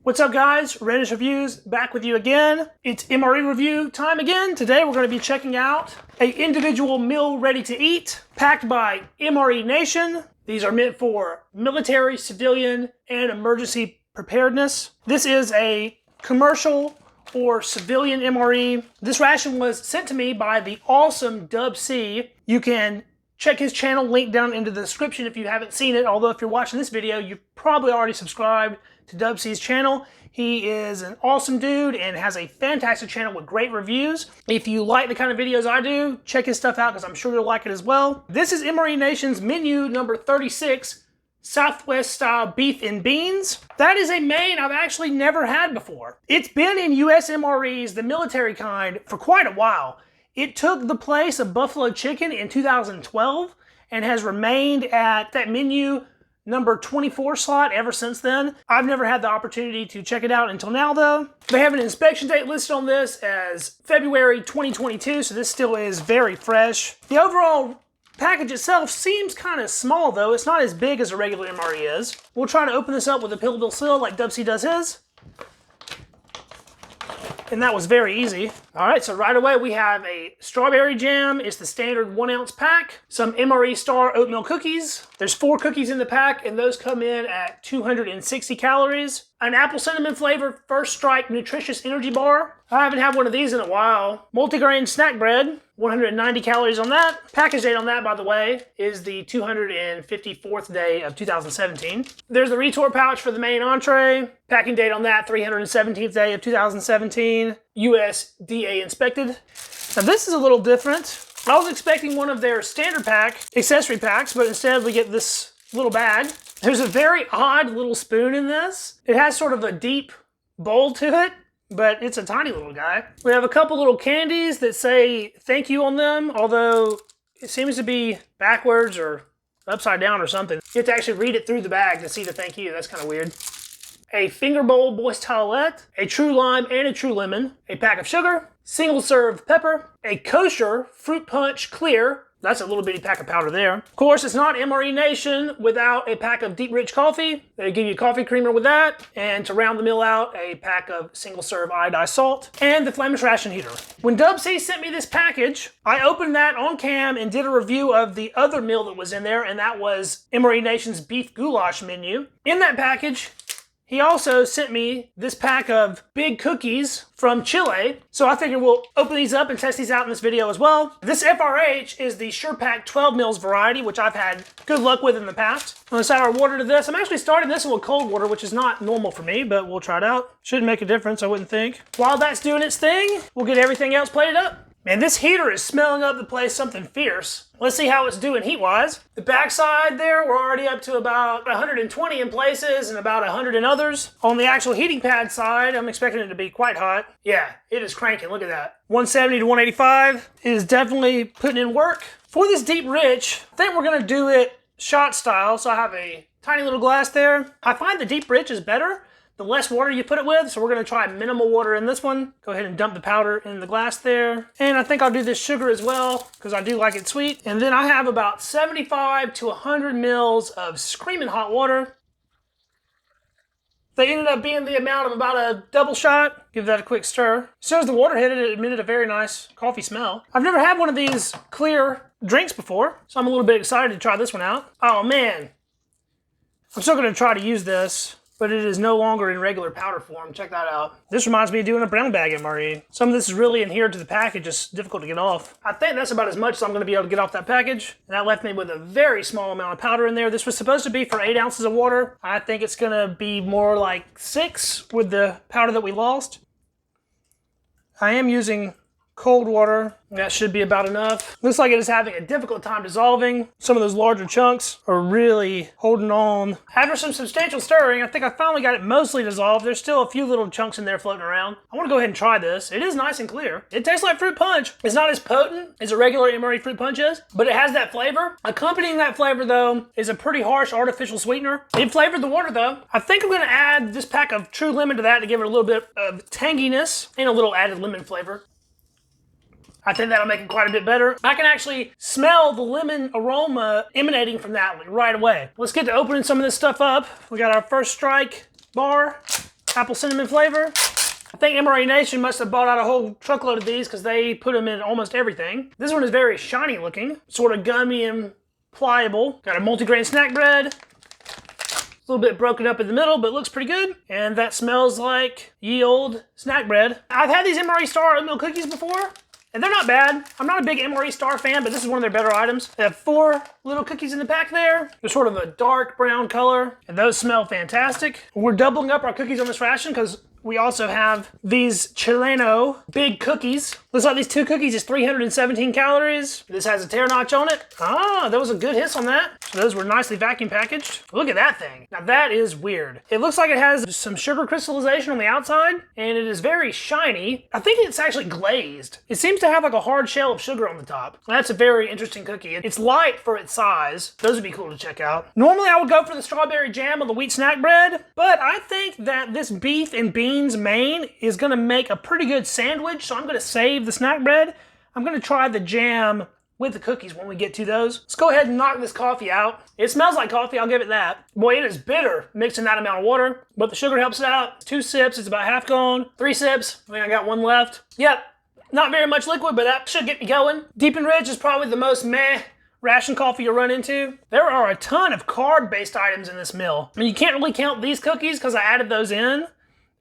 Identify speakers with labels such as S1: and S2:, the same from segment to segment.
S1: What's up guys, Readiness Reviews back with you again. It's MRE review time again. Today we're going to be checking out an individual meal ready to eat packed by MRE Nation. These are meant for military, civilian, and emergency preparedness. This is a commercial or civilian MRE. This ration was sent to me by the awesome Dub C. You can check his channel, link down into the description if you haven't seen it, although if you're watching this video, you've probably already subscribed to Dub C's channel. He is an awesome dude and has a fantastic channel with great reviews. If you like the kind of videos I do, check his stuff out because I'm sure you'll like it as well. This is MRE Nation's menu number 36, Southwest style beef and beans. That is a main I've actually never had before. It's been in US MREs, the military kind, for quite a while. It took the place of buffalo chicken in 2012 and has remained at that menu number 24 slot ever since then. I've never had the opportunity to check it out until now though. They have an inspection date listed on this as February 2022, so this still is very fresh. The overall package itself seems kind of small though. It's not as big as a regular MRE is. We'll try to open this up with a pillable seal like Dub C does his. And that was very easy. All right, so right away we have a strawberry jam. It's the standard 1 ounce pack. Some MRE Star oatmeal cookies. There's 4 cookies in the pack and those come in at 260 calories. An apple cinnamon flavored First Strike nutritious energy bar. I haven't had one of these in a while. Multigrain snack bread, 190 calories on that. Package date on that, by the way, is the 254th day of 2017. There's the retort pouch for the main entree. Packing date on that, 317th day of 2017. USDA inspected. Now this is a little different. I was expecting one of their standard pack accessory packs, but instead we get this little bag. There's a very odd little spoon in this. It has sort of a deep bowl to it, but it's a tiny little guy. We have a couple little candies that say thank you on them, although it seems to be backwards or upside down or something. You have to actually read it through the bag to see the thank you. That's kind of weird. A finger bowl Boy's Towelette, a true lime and a true lemon, a pack of sugar, single serve pepper, a kosher fruit punch clear. That's a little bitty pack of powder there. Of course, it's not MRE Nation without a pack of deep rich coffee. They give you a coffee creamer with that. And to round the meal out, a pack of single serve iodized salt and the Flemish ration heater. When Dub C sent me this package, I opened that on cam and did a review of the other meal that was in there, and that was MRE Nation's beef goulash menu. In that package, he also sent me this pack of big cookies from Chile. So I figured we'll open these up and test these out in this video as well. This FRH is the Sure Pack 12 mils variety, which I've had good luck with in the past. I'm gonna add our water to this. I'm actually starting this one with cold water, which is not normal for me, but we'll try it out. Shouldn't make a difference, I wouldn't think. While that's doing its thing, we'll get everything else plated up. Man, this heater is smelling up the place something fierce. Let's see how it's doing heat-wise. The backside there, we're already up to about 120 in places and about 100 in others. On the actual heating pad side, I'm expecting it to be quite hot. Yeah, it is cranking, look at that. 170 to 185 is definitely putting in work. For this deep rich, I think we're gonna do it shot style, so I have a tiny little glass there. I find the deep rich is better the less water you put it with, so we're gonna try minimal water in this one. Go ahead and dump the powder in the glass there. And I think I'll do this sugar as well, because I do like it sweet. And then I have about 75 to 100 mils of screaming hot water. They ended up being the amount of about a double shot. Give that a quick stir. As soon as the water hit it, it emitted a very nice coffee smell. I've never had one of these clear drinks before, so I'm a little bit excited to try this one out. Oh man, I'm still gonna try to use this, but it is no longer in regular powder form. Check that out. This reminds me of doing a brown bag MRE. Some of this is really adhered to the package, it's difficult to get off. I think that's about as much as I'm gonna be able to get off that package. And that left me with a very small amount of powder in there. This was supposed to be for 8 ounces of water. I think it's gonna be more like 6 with the powder that we lost. I am using cold water. That should be about enough. Looks like it is having a difficult time dissolving. Some of those larger chunks are really holding on. After some substantial stirring, I think I finally got it mostly dissolved. There's still a few little chunks in there floating around. I want to go ahead and try this. It is nice and clear. It tastes like fruit punch. It's not as potent as a regular MRE fruit punch is, but it has that flavor. Accompanying that flavor though is a pretty harsh artificial sweetener. It flavored the water though. I think I'm gonna add this pack of true lemon to that to give it a little bit of tanginess and a little added lemon flavor. I think that'll make it quite a bit better. I can actually smell the lemon aroma emanating from that right away. Let's get to opening some of this stuff up. We got our First Strike bar. apple cinnamon flavor. I think MRE Nation must have bought out a whole truckload of these because they put them in almost everything. This one is very shiny looking, sort of gummy and pliable. Got a multigrain snack bread. A little bit broken up in the middle, but it looks pretty good. And that smells like ye old snack bread. I've had these MRE Star oatmeal cookies before, and they're not bad. I'm not a big MRE Star fan, but this is one of their better items. They have 4 little cookies in the pack there. They're sort of a dark brown color, and those smell fantastic. We're doubling up our cookies on this ration because we also have these Chilean Big Cookies. Looks like these 2 cookies is 317 calories. This has a tear notch on it. Ah, that was a good hiss on that. So those were nicely vacuum packaged. Look at that thing. Now that is weird. It looks like it has some sugar crystallization on the outside, and it is very shiny. I think it's actually glazed. It seems to have like a hard shell of sugar on the top. That's a very interesting cookie. It's light for its size. Those would be cool to check out. Normally I would go for the strawberry jam on the wheat snack bread, but I think that this beef and beans main is gonna make a pretty good sandwich, so I'm gonna save the snack bread. I'm gonna try the jam with the cookies when we get to those. Let's go ahead and knock this coffee out. It smells like coffee, I'll give it that. Boy, it is bitter mixed in that amount of water, but the sugar helps it out. 2 sips, it's about half gone. 3 sips, I think I got 1 left. Yep, not very much liquid, but that should get me going. Deep and Rich is probably the most meh ration coffee you'll run into. There are a ton of carb-based items in this meal. I mean, you can't really count these cookies because I added those in,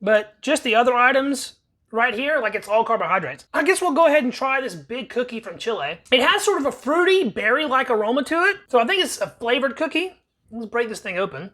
S1: but just the other items right here, like it's all carbohydrates. I guess we'll go ahead and try this big cookie from Chile. It has sort of a fruity, berry-like aroma to it, so I think it's a flavored cookie. Let's break this thing open.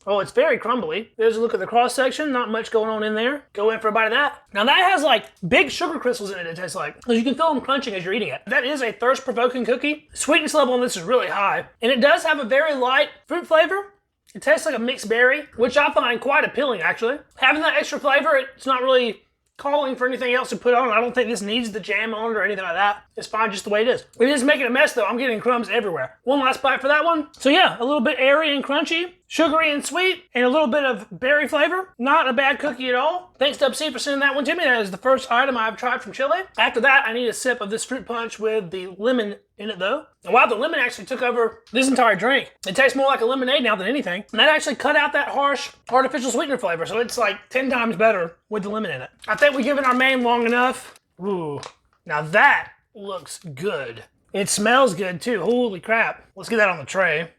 S1: Oh, it's very crumbly. There's a look at the cross-section, not much going on in there. Go in for a bite of that. Now that has like big sugar crystals in it, it tastes like, because you can feel them crunching as you're eating it. That is a thirst-provoking cookie. Sweetness level on this is really high, and it does have a very light fruit flavor. It tastes like a mixed berry, which I find quite appealing, actually. Having that extra flavor, it's not really calling for anything else to put on. I don't think this needs the jam on it or anything like that. It's fine just the way it is. It is making a mess, though. I'm getting crumbs everywhere. One last bite for that one. So yeah, a little bit airy and crunchy, sugary and sweet, and a little bit of berry flavor. Not a bad cookie at all. Thanks to Upsy for sending that one to me. That is the first item I've tried from Chile. After that, I need a sip of this fruit punch with the lemon in it, though. And wow, the lemon actually took over this entire drink. It tastes more like a lemonade now than anything. And that actually cut out that harsh artificial sweetener flavor, so it's like 10 times better with the lemon in it. I think we've given our main long enough. Ooh, now that looks good. It smells good too, holy crap. Let's get that on the tray.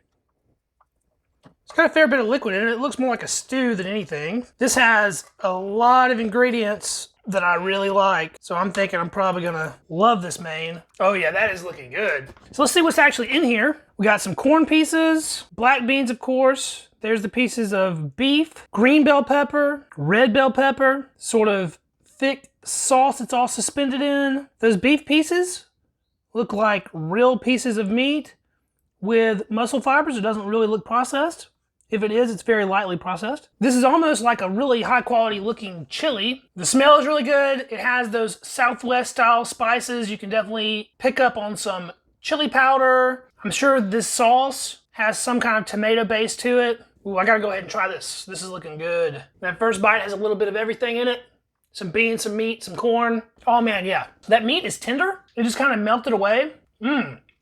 S1: It's got a fair bit of liquid in it. It looks more like a stew than anything. This has a lot of ingredients that I really like, so I'm thinking I'm probably gonna love this main. Oh yeah, that is looking good. So let's see what's actually in here. We got some corn pieces, black beans of course, there's the pieces of beef, green bell pepper, red bell pepper, sort of thick sauce it's all suspended in. Those beef pieces look like real pieces of meat with muscle fibers. It doesn't really look processed. If it is, it's very lightly processed. This is almost like a really high quality looking chili. The smell is really good. It has those Southwest style spices. You can definitely pick up on some chili powder. I'm sure this sauce has some kind of tomato base to it. Ooh, I gotta go ahead and try this. This is looking good. That first bite has a little bit of everything in it. Some beans, some meat, some corn. Oh man, yeah. That meat is tender. It just kind of melted away.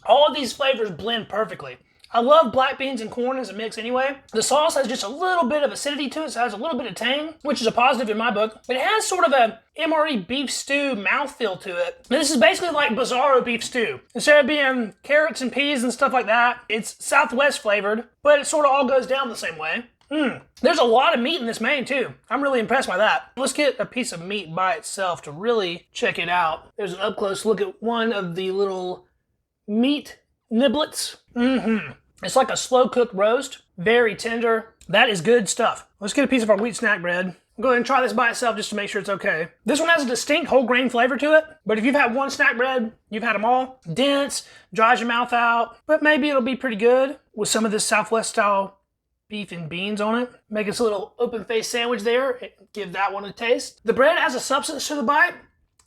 S1: All of these flavors blend perfectly. I love black beans and corn as a mix anyway. The sauce has just a little bit of acidity to it, so it has a little bit of tang, which is a positive in my book. But it has sort of a MRE beef stew mouthfeel to it. This is basically like Bizarro beef stew. Instead of being carrots and peas and stuff like that, it's Southwest flavored, but it sort of all goes down the same way. There's a lot of meat in this main too. I'm really impressed by that. Let's get a piece of meat by itself to really check it out. There's an up close look at one of the little meat niblets. It's like a slow cooked roast, very tender. That is good stuff. Let's get a piece of our wheat snack bread. I'll go ahead and try this by itself just to make sure it's okay. This one has a distinct whole grain flavor to it, but if you've had one snack bread, you've had them all. Dense, dries your mouth out, but maybe it'll be pretty good with some of this Southwest style beef and beans on it. Make us a little open face sandwich there. Give that one a taste. The bread has a substance to the bite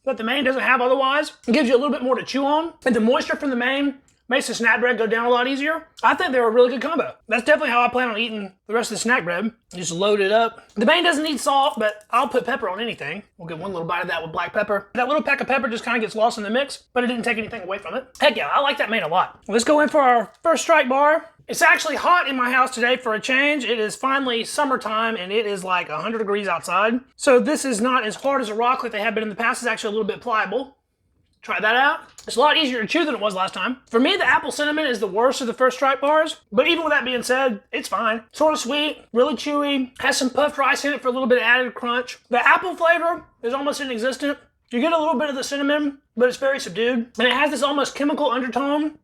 S1: that the main doesn't have otherwise. It gives you a little bit more to chew on, and the moisture from the main makes the snack bread go down a lot easier. I think they're a really good combo. That's definitely how I plan on eating the rest of the snack bread. Just load it up. The main doesn't need salt, but I'll put pepper on anything. We'll get one little bite of that with black pepper. That little pack of pepper just kind of gets lost in the mix, but it didn't take anything away from it. Heck yeah, I like that main a lot. Let's go in for our first strike bar. It's actually hot in my house today for a change. It is finally summertime and it is like 100 degrees outside. So this is not as hard as a rock like they have been in the past. It's actually a little bit pliable. Try that out. It's a lot easier to chew than it was last time. For me, the apple cinnamon is the worst of the first strike bars, but even with that being said, it's fine. Sort of sweet, really chewy, has some puffed rice in it for a little bit of added crunch. The apple flavor is almost inexistent. You get a little bit of the cinnamon, but it's very subdued. And it has this almost chemical undertone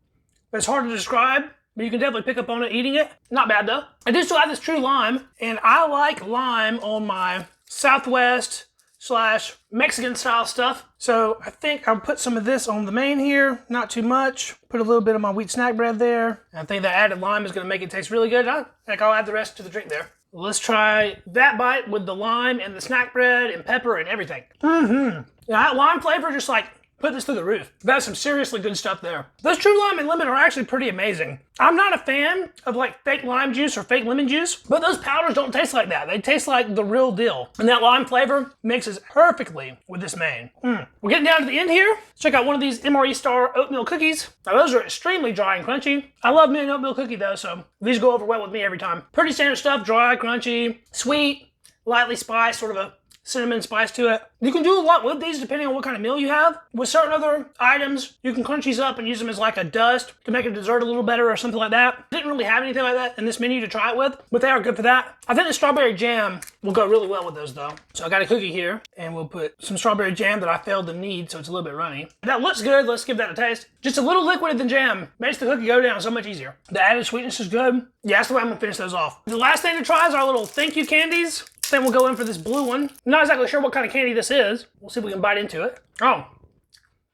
S1: that's hard to describe, but you can definitely pick up on it eating it. Not bad though. I do still have this true lime, and I like lime on my Southwest / Mexican style stuff. So I think I'll put some of this on the main here, not too much. Put a little bit of my wheat snack bread there. I think that added lime is gonna make it taste really good. I think I'll add the rest to the drink there. Let's try that bite with the lime and the snack bread and pepper and everything. Yeah, that lime flavor just like put this through the roof. That's some seriously good stuff there. Those true lime and lemon are actually pretty amazing. I'm not a fan of like fake lime juice or fake lemon juice, but those powders don't taste like that. They taste like the real deal. And that lime flavor mixes perfectly with this main. We're getting down to the end here. Let's check out one of these MRE Star oatmeal cookies. Now those are extremely dry and crunchy. I love me an oatmeal cookie though, so these go over well with me every time. Pretty standard stuff, dry, crunchy, sweet, lightly spiced, sort of a cinnamon spice to it. You can do a lot with these depending on what kind of meal you have. With certain other items, you can crunch these up and use them as like a dust to make a dessert a little better or something like that. Didn't really have anything like that in this menu to try it with, but they are good for that. I think the strawberry jam will go really well with those though. So I got a cookie here and we'll put some strawberry jam that I failed to knead, so it's a little bit runny. That looks good, let's give that a taste. Just a little liquid than jam makes the cookie go down so much easier. The added sweetness is good. Yeah, that's the way I'm gonna finish those off. The last thing to try is our little thank you candies. Then we'll go in for this blue one. I'm not exactly sure what kind of candy this is. We'll see if we can bite into it. Oh,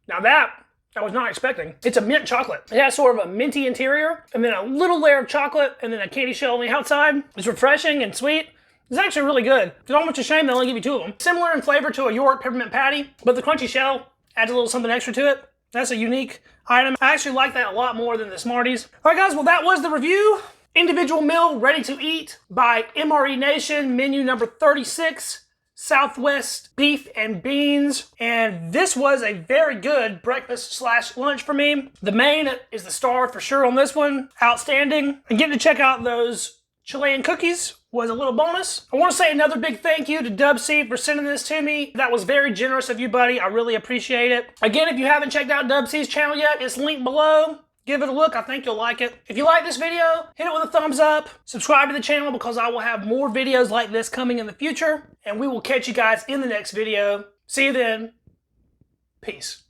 S1: now that I was not expecting. It's a mint chocolate. It has sort of a minty interior and then a little layer of chocolate and then a candy shell on the outside. It's refreshing and sweet. It's actually really good. It's almost a shame they only give you 2 of them. Similar in flavor to a York peppermint patty, but the crunchy shell adds a little something extra to it. That's a unique item. I actually like that a lot more than the Smarties. All right guys, well that was the review. Individual meal ready to eat by MRE Nation, menu number 36, Southwest beef and beans. And this was a very good breakfast / lunch for me. The main is the star for sure on this one. Outstanding. And getting to check out those Chilean cookies was a little bonus. I want to say another big thank you to Dub C for sending this to me. That was very generous of you, buddy. I really appreciate it. Again, if you haven't checked out Dub C's channel yet, it's linked below. Give it a look, I think you'll like it. If you like this video, hit it with a thumbs up. Subscribe to the channel because I will have more videos like this coming in the future. And we will catch you guys in the next video. See you then. Peace.